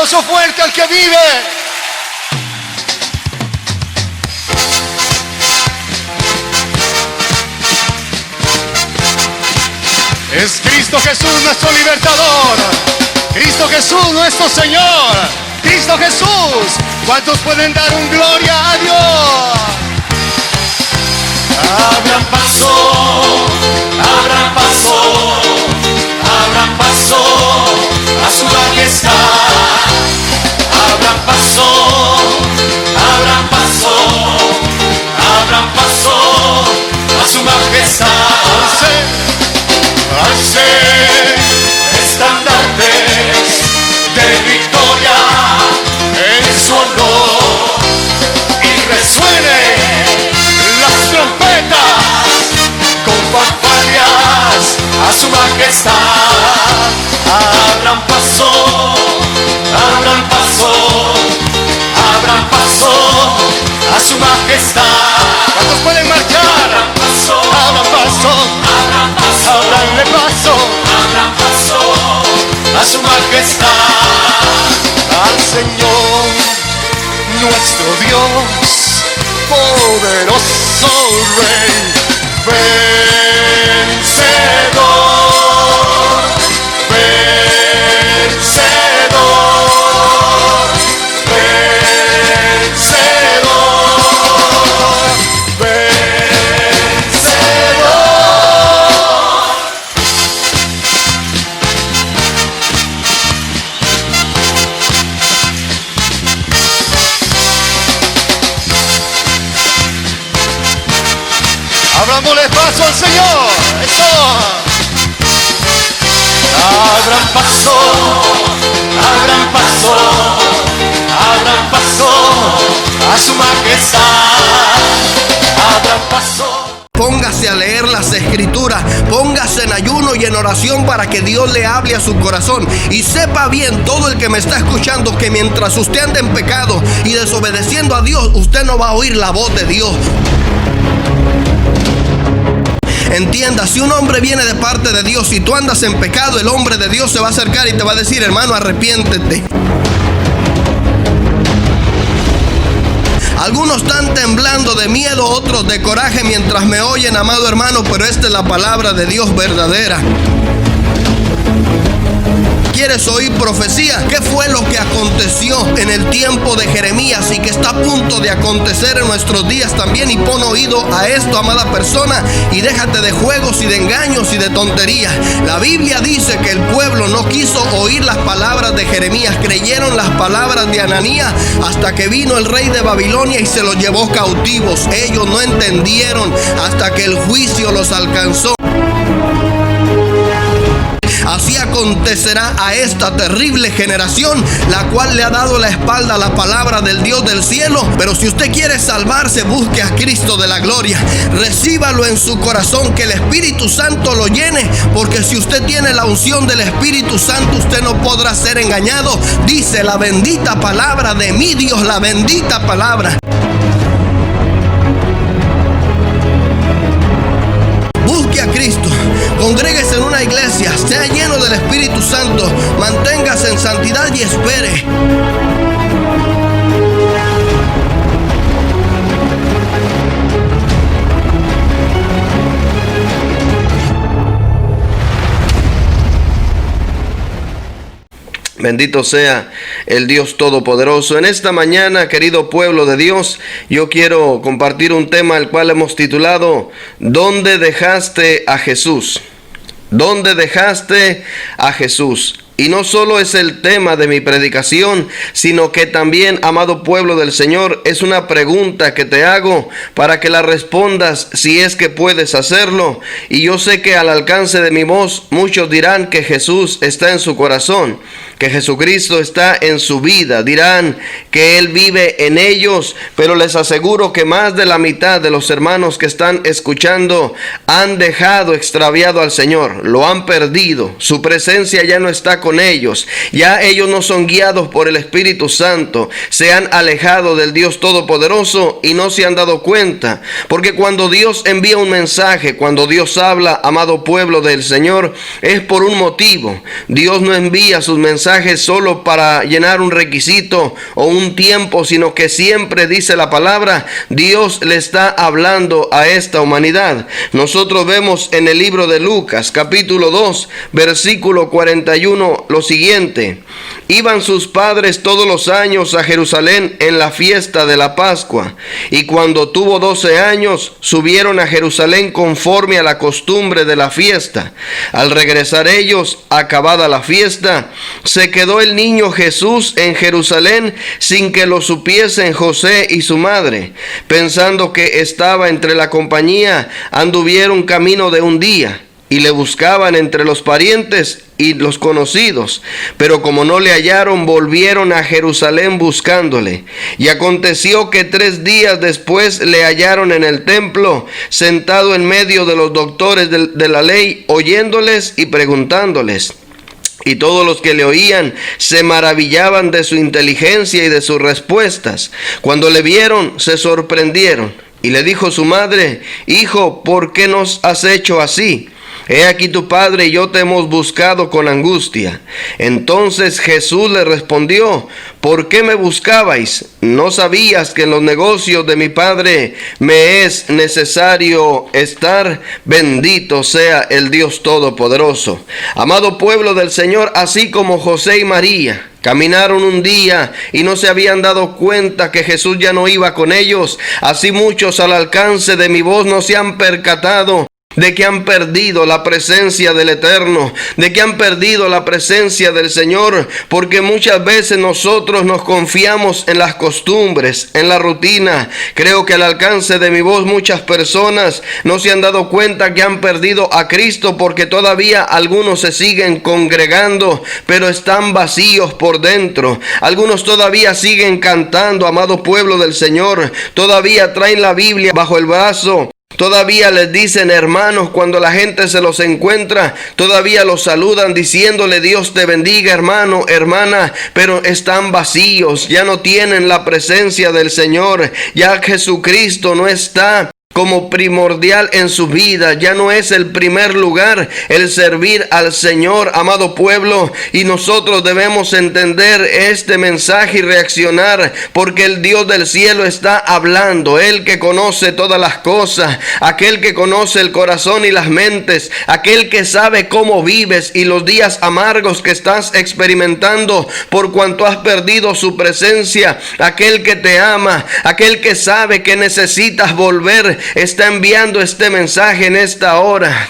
aplauso fuerte al que vive. Es Cristo Jesús nuestro libertador, Cristo Jesús nuestro Señor, Cristo Jesús. ¿Cuántos pueden dar un gloria a Dios? Abran paso, abran paso, abran paso a su majestad. Abran paso, abran paso, abran paso a su majestad. Alcen estandartes de victoria en su honor y resuenen las trompetas con fanfarrias a su majestad. Abran paso, abran paso, abran paso a su majestad. ¿Cuántos pueden marchar? Abran paso, Abran paso, abran paso, abranle paso abran paso a su majestad. al Señor nuestro Dios, poderoso Rey, vencedor, vencedor, vencedor, vencedor. Abrámosle paso al Señor. Eso. Abran paso, abran paso, abran paso a su majestad. Abran paso. Póngase a leer las escrituras, póngase en ayuno y en oración para que Dios le hable a su corazón. Y sepa bien todo el que me está escuchando que mientras usted ande en pecado y desobedeciendo a Dios, usted no va a oír la voz de Dios. Entienda, si un hombre viene de parte de Dios y tú andas en pecado, el hombre de Dios se va a acercar y te va a decir: hermano, arrepiéntete. Algunos están temblando de miedo, otros de coraje mientras me oyen, amado hermano, pero esta es la palabra de Dios verdadera. ¿Quieres oír profecía? ¿Qué fue lo que aconteció en el tiempo de Jeremías y que está a punto de acontecer en nuestros días también? Y pon oído a esto, amada persona, y déjate de juegos y de engaños y de tonterías. La Biblia dice que el pueblo no quiso oír las palabras de Jeremías, creyeron las palabras de Ananías hasta que vino el rey de Babilonia y se los llevó cautivos. Ellos no entendieron hasta que el juicio los alcanzó. Así acontecerá a esta terrible generación, la cual le ha dado la espalda a la palabra del Dios del cielo. Pero si usted quiere salvarse, busque a Cristo de la gloria, recíbalo en su corazón, que el Espíritu Santo lo llene, porque si usted tiene la unción del Espíritu Santo, usted no podrá ser engañado. Dice la bendita palabra de mi Dios, la bendita palabra. Busque a Cristo, congréguese en una iglesia, sea lleno del Espíritu Santo, manténgase en santidad y espere. Bendito sea el Dios Todopoderoso. En esta mañana, querido pueblo de Dios, yo quiero compartir un tema al cual hemos titulado ¿Dónde dejaste a Jesús? ¿Dónde dejaste a Jesús? Y no solo es el tema de mi predicación, sino que también, amado pueblo del Señor, es una pregunta que te hago para que la respondas si es que puedes hacerlo. Y yo sé que al alcance de mi voz muchos dirán que Jesús está en su corazón, que Jesucristo está en su vida, dirán que Él vive en ellos, pero les aseguro que más de la mitad de los hermanos que están escuchando han dejado extraviado al Señor, lo han perdido, su presencia ya no está con ellos, ya ellos no son guiados por el Espíritu Santo, se han alejado del Dios Todopoderoso y no se han dado cuenta, porque cuando Dios envía un mensaje, cuando Dios habla, amado pueblo del Señor, es por un motivo. Dios no envía sus mensajes mensaje solo para llenar un requisito o un tiempo, sino que siempre dice la palabra, Dios le está hablando a esta humanidad. Nosotros vemos en el libro de Lucas, capítulo 2, versículo 41, lo siguiente: iban sus padres todos los años a Jerusalén en la fiesta de la Pascua, y cuando tuvo 12 años, subieron a Jerusalén conforme a la costumbre de la fiesta. Al regresar ellos, acabada la fiesta, se quedó el niño Jesús en Jerusalén sin que lo supiesen José y su madre. Pensando que estaba entre la compañía, anduvieron camino de un día y le buscaban entre los parientes y los conocidos, pero como no le hallaron, volvieron a Jerusalén buscándole. Y aconteció que 3 días después le hallaron en el templo, sentado en medio de los doctores de la ley, oyéndoles y preguntándoles. Y todos los que le oían se maravillaban de su inteligencia y de sus respuestas. Cuando le vieron, se sorprendieron. Y le dijo su madre: Hijo, ¿por qué nos has hecho así? He aquí tu padre y yo te hemos buscado con angustia. Entonces Jesús le respondió: ¿por qué me buscabais? ¿No sabías que en los negocios de mi padre me es necesario estar? Bendito sea el Dios Todopoderoso. Amado pueblo del Señor, así como José y María caminaron un día y no se habían dado cuenta que Jesús ya no iba con ellos, así muchos al alcance de mi voz no se han percatado de que han perdido la presencia del Eterno, de que han perdido la presencia del Señor, porque muchas veces nosotros nos confiamos en las costumbres, en la rutina. Creo que al alcance de mi voz muchas personas no se han dado cuenta que han perdido a Cristo, porque todavía algunos se siguen congregando, pero están vacíos por dentro. Algunos todavía siguen cantando, amado pueblo del Señor, todavía traen la Biblia bajo el brazo. Todavía les dicen hermanos cuando la gente se los encuentra, todavía los saludan diciéndole Dios te bendiga hermano, hermana, pero están vacíos, ya no tienen la presencia del Señor, ya Jesucristo no está como primordial en su vida, ya no es el primer lugar el servir al Señor, amado pueblo, y nosotros debemos entender este mensaje y reaccionar, porque el Dios del cielo está hablando, Él que conoce todas las cosas, aquel que conoce el corazón y las mentes, aquel que sabe cómo vives y los días amargos que estás experimentando por cuanto has perdido su presencia, aquel que te ama, aquel que sabe que necesitas volver, está enviando este mensaje en esta hora.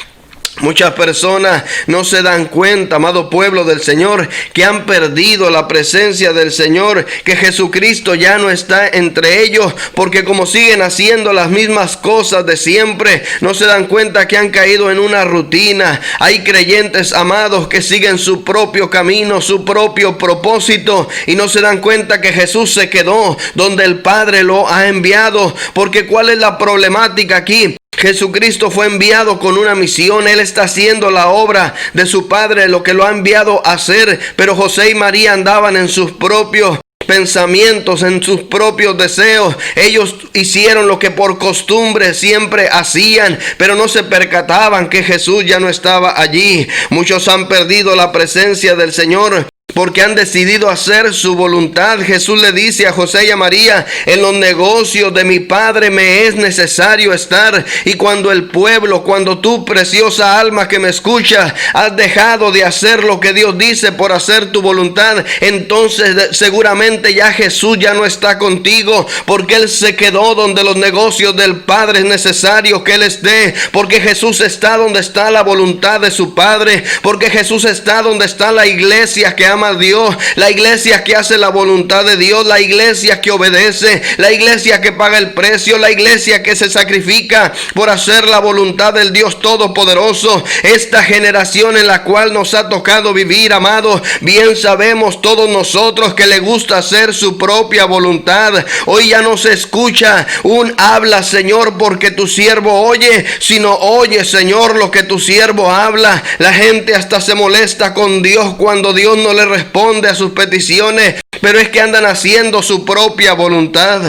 Muchas personas no se dan cuenta, amado pueblo del Señor, que han perdido la presencia del Señor, que Jesucristo ya no está entre ellos, porque como siguen haciendo las mismas cosas de siempre, no se dan cuenta que han caído en una rutina. Hay creyentes, amados, que siguen su propio camino, su propio propósito, y no se dan cuenta que Jesús se quedó donde el Padre lo ha enviado, porque ¿cuál es la problemática aquí? Jesucristo fue enviado con una misión, Él está haciendo la obra de su Padre, lo que lo ha enviado a hacer, pero José y María andaban en sus propios pensamientos, en sus propios deseos. Ellos hicieron lo que por costumbre siempre hacían, pero no se percataban que Jesús ya no estaba allí. Muchos han perdido la presencia del Señor porque han decidido hacer su voluntad. Jesús le dice a José y a María: en los negocios de mi Padre me es necesario estar. Y cuando el pueblo, cuando tú, preciosa alma que me escuchas, has dejado de hacer lo que Dios dice por hacer tu voluntad, entonces seguramente ya Jesús ya no está contigo, porque Él se quedó donde los negocios del Padre es necesario que Él esté, porque Jesús está donde está la voluntad de su Padre, porque Jesús está donde está la iglesia que ama a Dios, la iglesia que hace la voluntad de Dios, la iglesia que obedece, la iglesia que paga el precio, la iglesia que se sacrifica por hacer la voluntad del Dios Todopoderoso. Esta generación en la cual nos ha tocado vivir, amados, bien sabemos todos nosotros que le gusta hacer su propia voluntad. Hoy ya no se escucha un habla Señor porque tu siervo oye, sino oye Señor lo que tu siervo habla. La gente hasta se molesta con Dios cuando Dios no le responde a sus peticiones, pero es que andan haciendo su propia voluntad.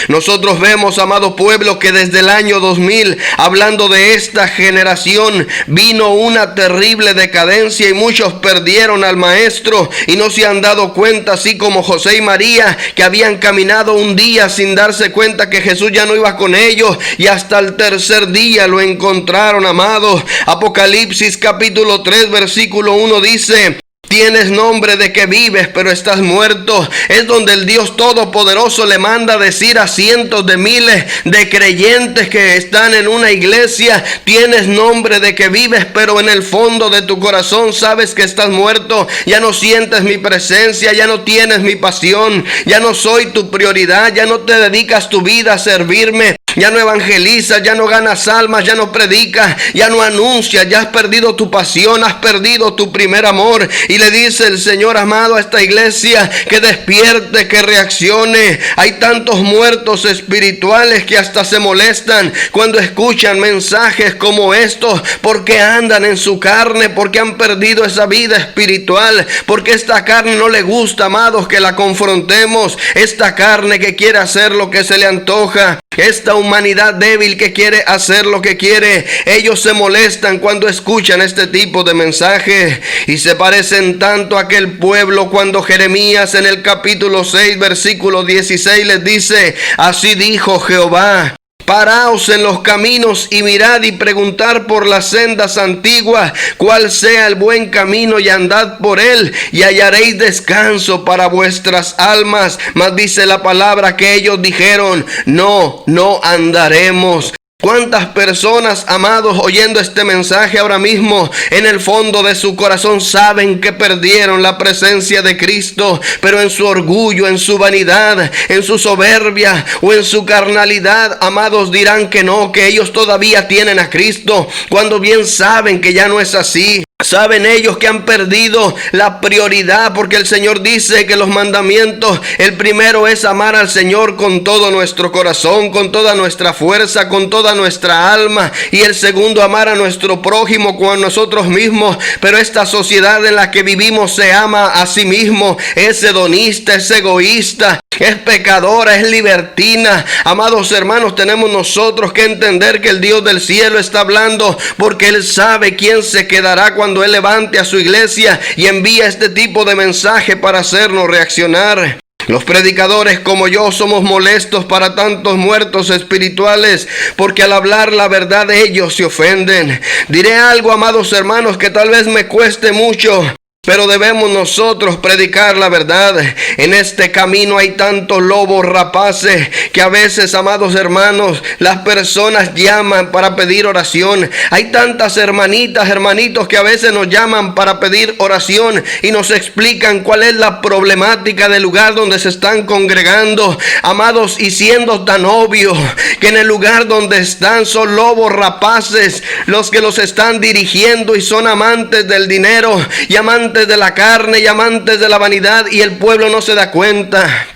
Nosotros vemos, amado pueblo, que desde el año 2000, hablando de esta generación, vino una terrible decadencia y muchos perdieron al maestro y no se han dado cuenta, así como José y María, que habían caminado un día sin darse cuenta que Jesús ya no iba con ellos y hasta el tercer día lo encontraron, amados. Apocalipsis capítulo 3 versículo 1 dice: tienes nombre de que vives, pero estás muerto. Es donde el Dios Todopoderoso le manda decir a cientos de miles de creyentes que están en una iglesia: tienes nombre de que vives, pero en el fondo de tu corazón sabes que estás muerto. Ya no sientes mi presencia, ya no tienes mi pasión, ya no soy tu prioridad, ya no te dedicas tu vida a servirme. Ya no evangelizas, ya no ganas almas, ya no predicas, ya no anuncias, ya has perdido tu pasión, has perdido tu primer amor. Y le dice el Señor, amado, a esta iglesia que despierte, que reaccione. Hay tantos muertos espirituales que hasta se molestan cuando escuchan mensajes como estos, porque andan en su carne, porque han perdido esa vida espiritual, porque esta carne no le gusta, amados, que la confrontemos. Esta carne que quiere hacer lo que se le antoja, esta humanidad débil que quiere hacer lo que quiere, ellos se molestan cuando escuchan este tipo de mensajes y se parecen tanto a aquel pueblo cuando Jeremías en el capítulo 6 versículo 16 les dice: así dijo Jehová, paraos en los caminos y mirad y preguntar por las sendas antiguas cuál sea el buen camino y andad por él y hallaréis descanso para vuestras almas. Mas dice la palabra que ellos dijeron: no andaremos. ¿Cuántas personas, amados, oyendo este mensaje ahora mismo, en el fondo de su corazón saben que perdieron la presencia de Cristo, pero en su orgullo, en su vanidad, en su soberbia o en su carnalidad, amados, dirán que no, que ellos todavía tienen a Cristo, cuando bien saben que ya no es así? Saben ellos que han perdido la prioridad, porque el Señor dice que los mandamientos, el primero es amar al Señor con todo nuestro corazón, con toda nuestra fuerza, con toda nuestra alma, y el segundo, amar a nuestro prójimo como a nosotros mismos. Pero esta sociedad en la que vivimos se ama a sí mismo, es hedonista, es egoísta, es pecadora, es libertina. Amados hermanos, tenemos nosotros que entender que el Dios del cielo está hablando, porque Él sabe quién se quedará cuando Él levante a su iglesia y envía este tipo de mensaje para hacernos reaccionar. Los predicadores como yo somos molestos para tantos muertos espirituales, porque al hablar la verdad ellos se ofenden. Diré algo, amados hermanos, que tal vez me cueste mucho, pero debemos nosotros predicar la verdad. En este camino hay tantos lobos rapaces que a veces, amados hermanos, las personas llaman para pedir oración. Hay tantas hermanitas, hermanitos que a veces nos llaman para pedir oración y nos explican cuál es la problemática del lugar donde se están congregando. Amados, y siendo tan obvio que en el lugar donde están son lobos rapaces los que los están dirigiendo y son amantes del dinero y amantes de la carne y amantes de la vanidad, y el pueblo no se da cuenta.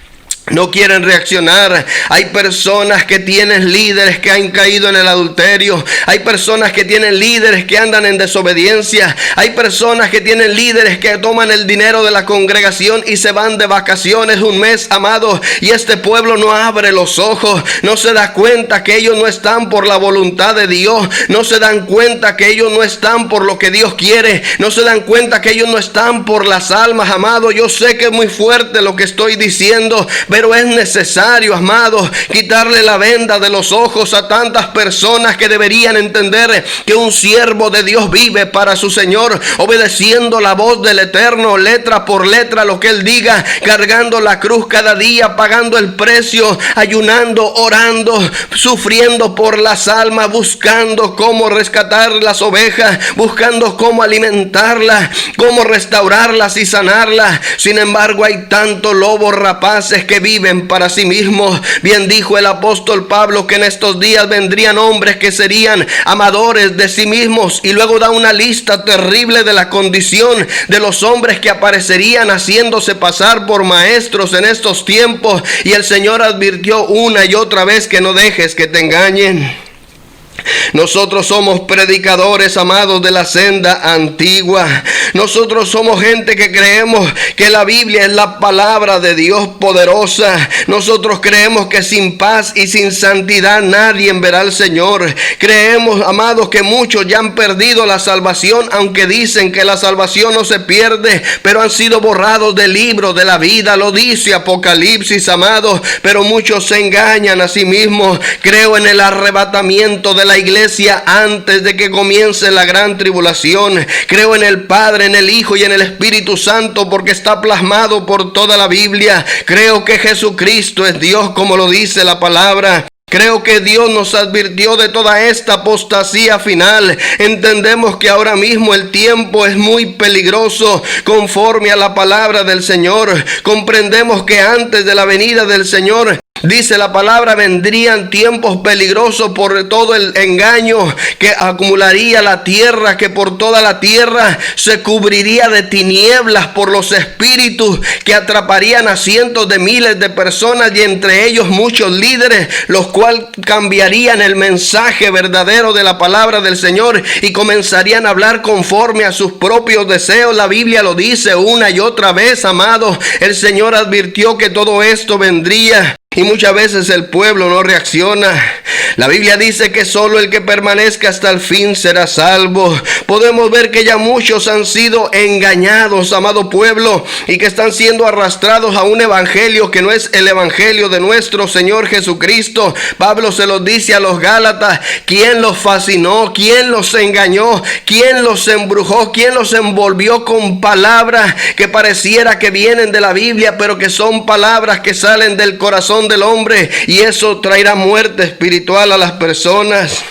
No quieren reaccionar. Hay personas que tienen líderes que han caído en el adulterio. Hay personas que tienen líderes que andan en desobediencia. Hay personas que tienen líderes que toman el dinero de la congregación y se van de vacaciones un mes, amados. Y este pueblo no abre los ojos. No se da cuenta que ellos no están por la voluntad de Dios. No se dan cuenta que ellos no están por lo que Dios quiere. No se dan cuenta que ellos no están por las almas, amados. Yo sé que es muy fuerte lo que estoy diciendo, pero es necesario, amados, quitarle la venda de los ojos a tantas personas que deberían entender que un siervo de Dios vive para su Señor, obedeciendo la voz del Eterno, letra por letra lo que Él diga, cargando la cruz cada día, pagando el precio, ayunando, orando, sufriendo por las almas, buscando cómo rescatar las ovejas, buscando cómo alimentarlas, cómo restaurarlas y sanarlas. Sin embargo, hay tantos lobos rapaces que viven para sí mismos. Bien dijo el apóstol Pablo que en estos días vendrían hombres que serían amadores de sí mismos, y luego da una lista terrible de la condición de los hombres que aparecerían haciéndose pasar por maestros en estos tiempos, y el Señor advirtió una y otra vez que no dejes que te engañen. Nosotros somos predicadores, amados, de la senda antigua. Nosotros somos gente que creemos que la Biblia es la palabra de Dios poderosa. Nosotros creemos que sin paz y sin santidad nadie verá al Señor. Creemos, amados, que muchos ya han perdido la salvación, aunque dicen que la salvación no se pierde, pero han sido borrados del libro de la vida. Lo dice Apocalipsis, amados, pero muchos se engañan a sí mismos. Creo en el arrebatamiento de la iglesia antes de que comience la gran tribulación. Creo en el Padre, en el Hijo y en el Espíritu Santo, porque está plasmado por toda la Biblia. Creo que Jesucristo es Dios, como lo dice la palabra. Creo que Dios nos advirtió de toda esta apostasía final. Entendemos que ahora mismo el tiempo es muy peligroso conforme a la palabra del Señor. Comprendemos que antes de la venida del Señor, dice la palabra, vendrían tiempos peligrosos por todo el engaño que acumularía la tierra, que por toda la tierra se cubriría de tinieblas por los espíritus que atraparían a cientos de miles de personas, y entre ellos muchos líderes, los cuales cambiarían el mensaje verdadero de la palabra del Señor y comenzarían a hablar conforme a sus propios deseos. La Biblia lo dice una y otra vez, amados. El Señor advirtió que todo esto vendría. Y muchas veces el pueblo no reacciona. La Biblia dice que solo el que permanezca hasta el fin será salvo. Podemos ver que ya muchos han sido engañados, amado pueblo, y que están siendo arrastrados a un evangelio que no es el evangelio de nuestro Señor Jesucristo. Pablo se los dice a los Gálatas: ¿quién los fascinó? ¿Quién los engañó? ¿Quién los embrujó? ¿Quién los envolvió con palabras que pareciera que vienen de la Biblia, pero que son palabras que salen del corazón del hombre? Y eso traerá muerte espiritual a las personas.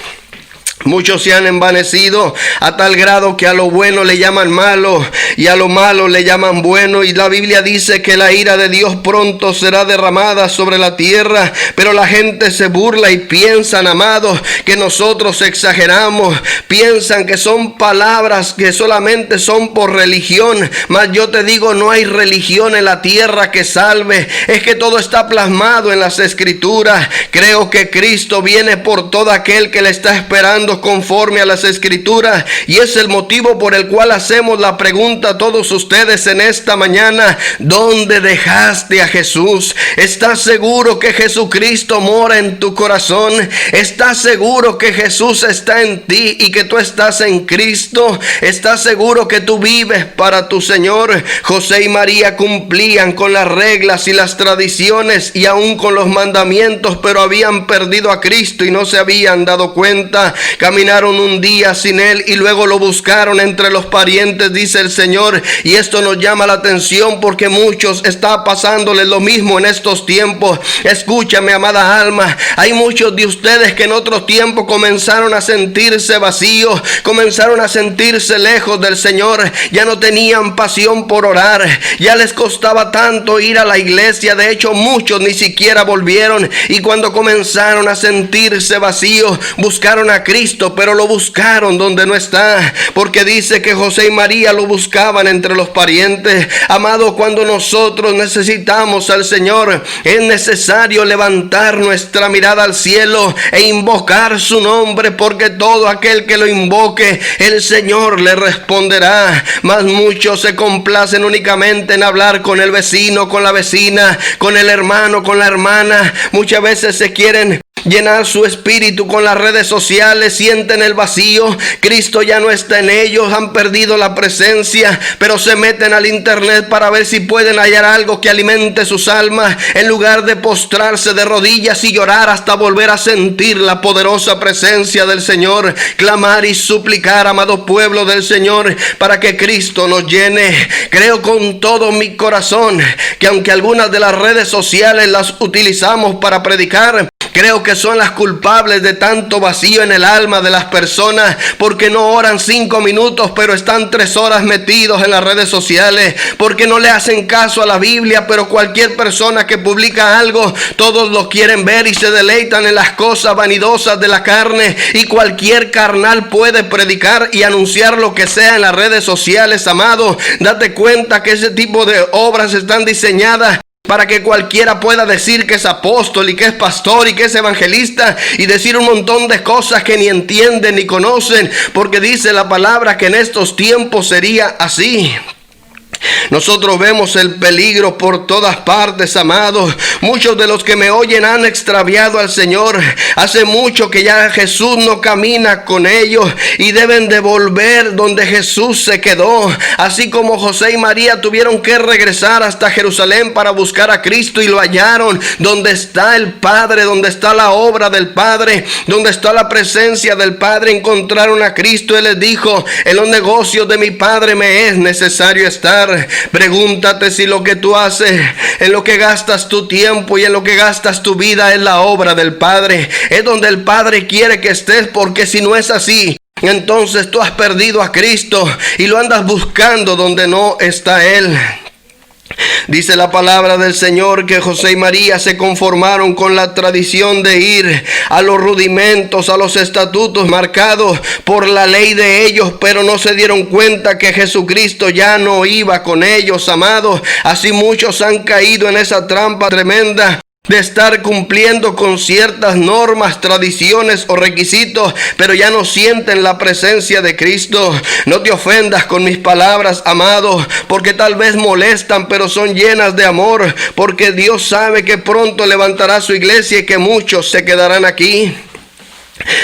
Muchos se han envanecido a tal grado que a lo bueno le llaman malo y a lo malo le llaman bueno. Y la Biblia dice que la ira de Dios pronto será derramada sobre la tierra. Pero la gente se burla y piensan, amados, que nosotros exageramos. Piensan que son palabras que solamente son por religión. Mas yo te digo, no hay religión en la tierra que salve. Es que todo está plasmado en las Escrituras. Creo que Cristo viene por todo aquel que le está esperando conforme a las Escrituras, y es el motivo por el cual hacemos la pregunta a todos ustedes en esta mañana: ¿dónde dejaste a Jesús? ¿Estás seguro que Jesucristo mora en tu corazón? ¿Estás seguro que Jesús está en ti y que tú estás en Cristo? ¿Estás seguro que tú vives para tu Señor? José y María cumplían con las reglas y las tradiciones y aún con los mandamientos, pero habían perdido a Cristo y no se habían dado cuenta. Caminaron un día sin Él y luego lo buscaron entre los parientes, dice el Señor. Y esto nos llama la atención porque muchos está pasándoles lo mismo en estos tiempos. Escúchame, amada alma, hay muchos de ustedes que en otro tiempo comenzaron a sentirse vacíos, comenzaron a sentirse lejos del Señor. Ya no tenían pasión por orar, ya les costaba tanto ir a la iglesia. De hecho, muchos ni siquiera volvieron, y cuando comenzaron a sentirse vacíos, buscaron a Cristo, pero lo buscaron donde no está, porque dice que José y María lo buscaban entre los parientes. Amado, cuando nosotros necesitamos al Señor, es necesario levantar nuestra mirada al cielo e invocar su nombre, porque todo aquel que lo invoque, el Señor le responderá. Mas muchos se complacen únicamente en hablar con el vecino, con la vecina, con el hermano, con la hermana. Muchas veces se quieren llenar su espíritu con las redes sociales, sienten el vacío. Cristo ya no está en ellos, han perdido la presencia, pero se meten al internet para ver si pueden hallar algo que alimente sus almas, en lugar de postrarse de rodillas y llorar hasta volver a sentir la poderosa presencia del Señor. Clamar y suplicar, amado pueblo del Señor, para que Cristo nos llene. Creo con todo mi corazón que aunque algunas de las redes sociales las utilizamos para predicar, creo que son las culpables de tanto vacío en el alma de las personas, porque no oran 5 minutos, pero están 3 horas metidos en las redes sociales, porque no le hacen caso a la Biblia, pero cualquier persona que publica algo, todos lo quieren ver y se deleitan en las cosas vanidosas de la carne, y cualquier carnal puede predicar y anunciar lo que sea en las redes sociales. Amado, date cuenta que ese tipo de obras están diseñadas para que cualquiera pueda decir que es apóstol y que es pastor y que es evangelista y decir un montón de cosas que ni entienden ni conocen, porque dice la palabra que en estos tiempos sería así. Nosotros vemos el peligro por todas partes, amados. Muchos de los que me oyen han extraviado al Señor. Hace mucho que ya Jesús no camina con ellos y deben de volver donde Jesús se quedó. Así como José y María tuvieron que regresar hasta Jerusalén para buscar a Cristo y lo hallaron. Donde está el Padre, donde está la obra del Padre, donde está la presencia del Padre, encontraron a Cristo. Él les dijo: en los negocios de mi Padre me es necesario estar. Pregúntate si lo que tú haces, en lo que gastas tu tiempo y en lo que gastas tu vida, es la obra del Padre. Es donde el Padre quiere que estés, porque si no es así, entonces tú has perdido a Cristo y lo andas buscando donde no está Él. Dice la palabra del Señor que José y María se conformaron con la tradición de ir a los rudimentos, a los estatutos marcados por la ley de ellos, pero no se dieron cuenta que Jesucristo ya no iba con ellos, amados. Así muchos han caído en esa trampa tremenda de estar cumpliendo con ciertas normas, tradiciones o requisitos, pero ya no sienten la presencia de Cristo. No te ofendas con mis palabras, amado, porque tal vez molestan, pero son llenas de amor, porque Dios sabe que pronto levantará su iglesia y que muchos se quedarán aquí.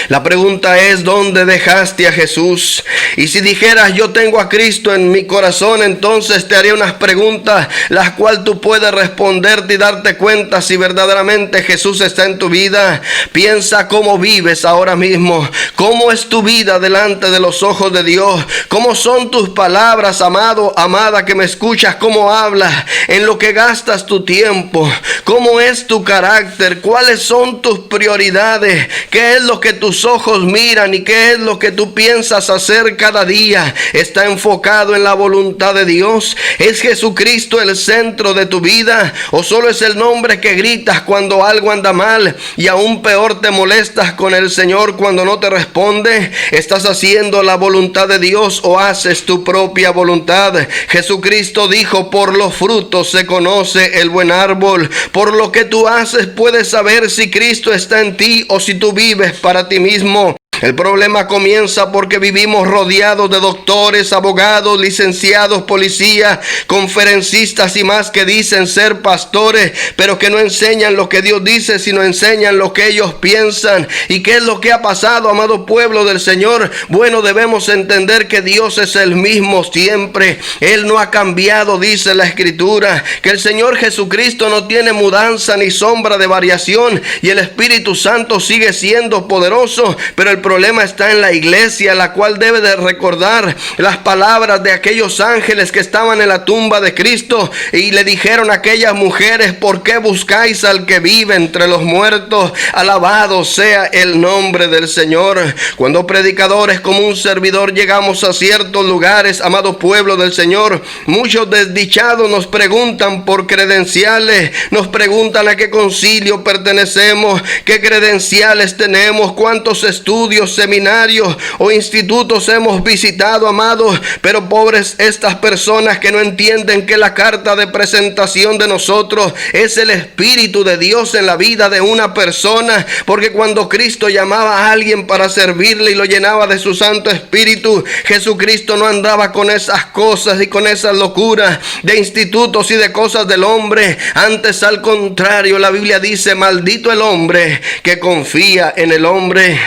La pregunta es: ¿dónde dejaste a Jesús? Y si dijeras: yo tengo a Cristo en mi corazón, entonces te haré unas preguntas, las cuales tú puedes responderte y darte cuenta si verdaderamente Jesús está en tu vida. Piensa cómo vives ahora mismo, cómo es tu vida delante de los ojos de Dios, cómo son tus palabras, amado, amada que me escuchas, cómo hablas, en lo que gastas tu tiempo, cómo es tu carácter, cuáles son tus prioridades, qué es lo que tus ojos miran y qué es lo que tú piensas hacer cada día. ¿Está enfocado en la voluntad de Dios? ¿Es Jesucristo el centro de tu vida? ¿O solo es el nombre que gritas cuando algo anda mal y aún peor te molestas con el Señor cuando no te responde? ¿Estás haciendo la voluntad de Dios o haces tu propia voluntad? Jesucristo dijo: por los frutos se conoce el buen árbol. Por lo que tú haces puedes saber si Cristo está en ti o si tú vives para ti mismo. El problema comienza porque vivimos rodeados de doctores, abogados, licenciados, policías, conferencistas y más que dicen ser pastores, pero que no enseñan lo que Dios dice, sino enseñan lo que ellos piensan. ¿Y qué es lo que ha pasado, amado pueblo del Señor? Bueno, debemos entender que Dios es el mismo siempre. Él no ha cambiado, dice la Escritura, que el Señor Jesucristo no tiene mudanza ni sombra de variación, y el Espíritu Santo sigue siendo poderoso, pero el problema está en la iglesia, la cual debe de recordar las palabras de aquellos ángeles que estaban en la tumba de Cristo y le dijeron a aquellas mujeres: ¿por qué buscáis al que vive entre los muertos? Alabado sea el nombre del Señor. Cuando predicadores como un servidor llegamos a ciertos lugares, amado pueblo del Señor, muchos desdichados nos preguntan por credenciales, nos preguntan a qué concilio pertenecemos, qué credenciales tenemos, cuántos estudios, seminarios o institutos hemos visitado, amados. Pero pobres estas personas que no entienden que la carta de presentación de nosotros es el Espíritu de Dios en la vida de una persona, porque cuando Cristo llamaba a alguien para servirle y lo llenaba de su Santo Espíritu, Jesucristo no andaba con esas cosas y con esas locuras de institutos y de cosas del hombre. Antes, al contrario, la Biblia dice: maldito el hombre que confía en el hombre.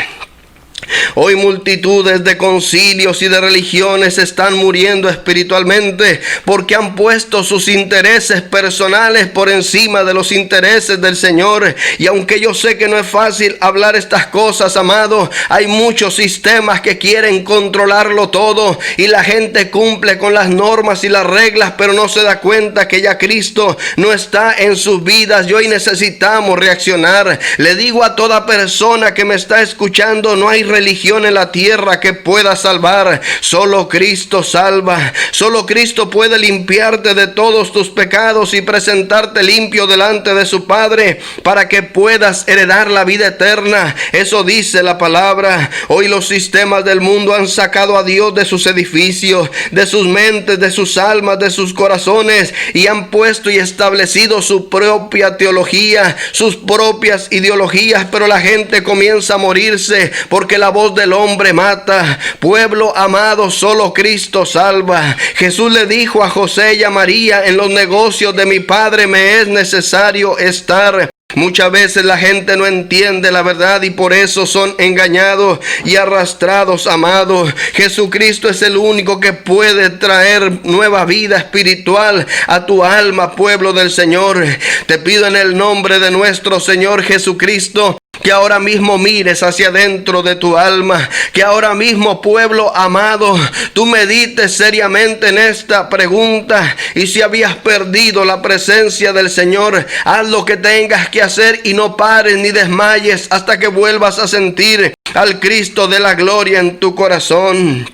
Hoy multitudes de concilios y de religiones están muriendo espiritualmente porque han puesto sus intereses personales por encima de los intereses del Señor. Y aunque yo sé que no es fácil hablar estas cosas, amado, hay muchos sistemas que quieren controlarlo todo y la gente cumple con las normas y las reglas, pero no se da cuenta que ya Cristo no está en sus vidas. Y hoy necesitamos reaccionar. Le digo a toda persona que me está escuchando: no hay religión en la tierra que pueda salvar. Solo Cristo salva. Solo Cristo puede limpiarte de todos tus pecados y presentarte limpio delante de su Padre para que puedas heredar la vida eterna. Eso dice la palabra. Hoy los sistemas del mundo han sacado a Dios de sus edificios, de sus mentes, de sus almas, de sus corazones, y han puesto y establecido su propia teología, sus propias ideologías, pero la gente comienza a morirse porque la voz del hombre mata. Pueblo amado, solo Cristo salva. Jesús le dijo a José y a María: en los negocios de mi Padre me es necesario estar. Muchas veces la gente no entiende la verdad y por eso son engañados y arrastrados, amados. Jesucristo es el único que puede traer nueva vida espiritual a tu alma, pueblo del Señor. Te pido en el nombre de nuestro Señor Jesucristo que ahora mismo mires hacia adentro de tu alma, que ahora mismo, pueblo amado, tú medites seriamente en esta pregunta, y si habías perdido la presencia del Señor, haz lo que tengas que hacer y no pares ni desmayes hasta que vuelvas a sentir al Cristo de la gloria en tu corazón.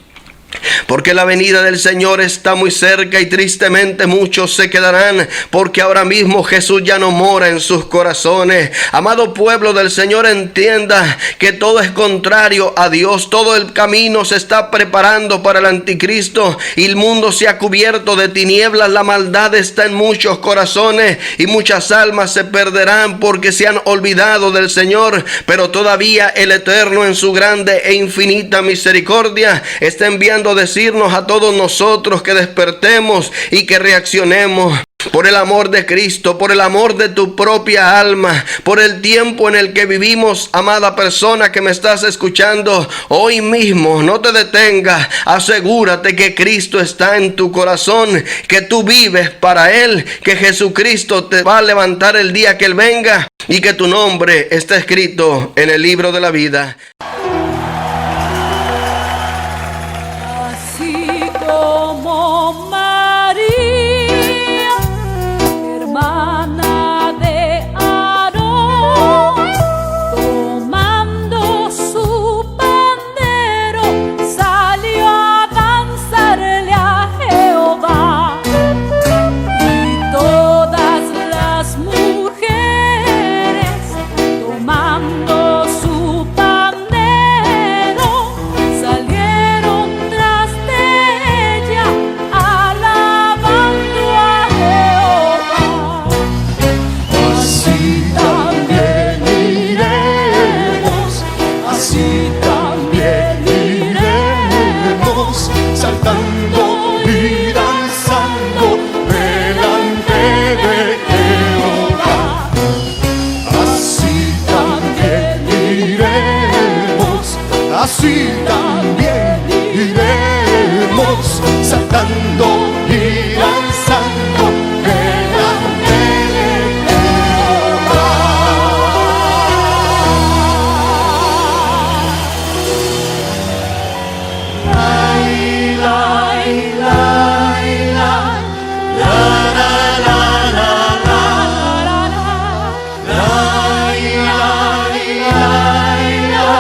Porque la venida del Señor está muy cerca y tristemente muchos se quedarán, porque ahora mismo Jesús ya no mora en sus corazones. Amado pueblo del Señor, entienda que todo es contrario a Dios. Todo el camino se está preparando para el anticristo y el mundo se ha cubierto de tinieblas. La maldad está en muchos corazones y muchas almas se perderán porque se han olvidado del Señor. Pero todavía el Eterno, en su grande e infinita misericordia, está enviando decirnos a todos nosotros que despertemos y que reaccionemos. Por el amor de Cristo, por el amor de tu propia alma, por el tiempo en el que vivimos, amada persona que me estás escuchando, hoy mismo no te detengas, asegúrate que Cristo está en tu corazón, que tú vives para Él, que Jesucristo te va a levantar el día que Él venga y que tu nombre está escrito en el libro de la vida. Así también iremos saltando y danzando delante de Jehová. Lai, lai, lai, lai, la, la, la, la, la, lai, lai, lai, lai.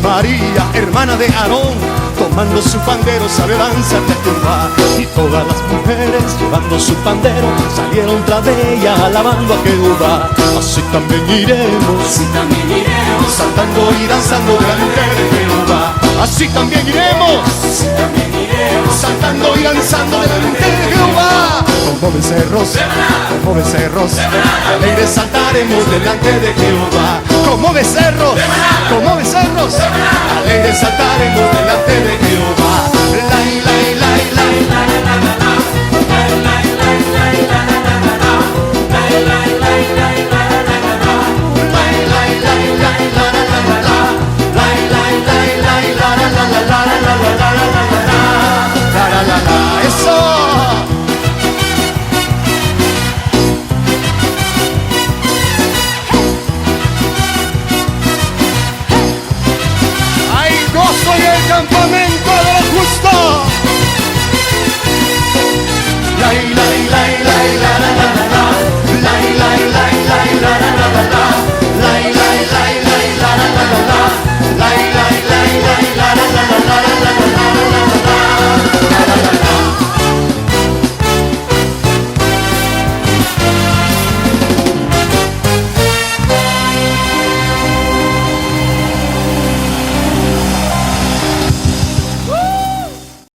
María, hermana de Aarón, tomando su pandero salió a danzar de Jehová. Y todas las mujeres llevando su pandero salieron tras de ella alabando a Jehová. Así también iremos, saltando y danzando delante de Jehová. Así también iremos, saltando y danzando delante de Jehová. como becerros, alegres saltaremos delante de Jehová. Como becerros, alegres saltaremos delante de Jehová. Eso. Hay gozo en el campamento de los justos.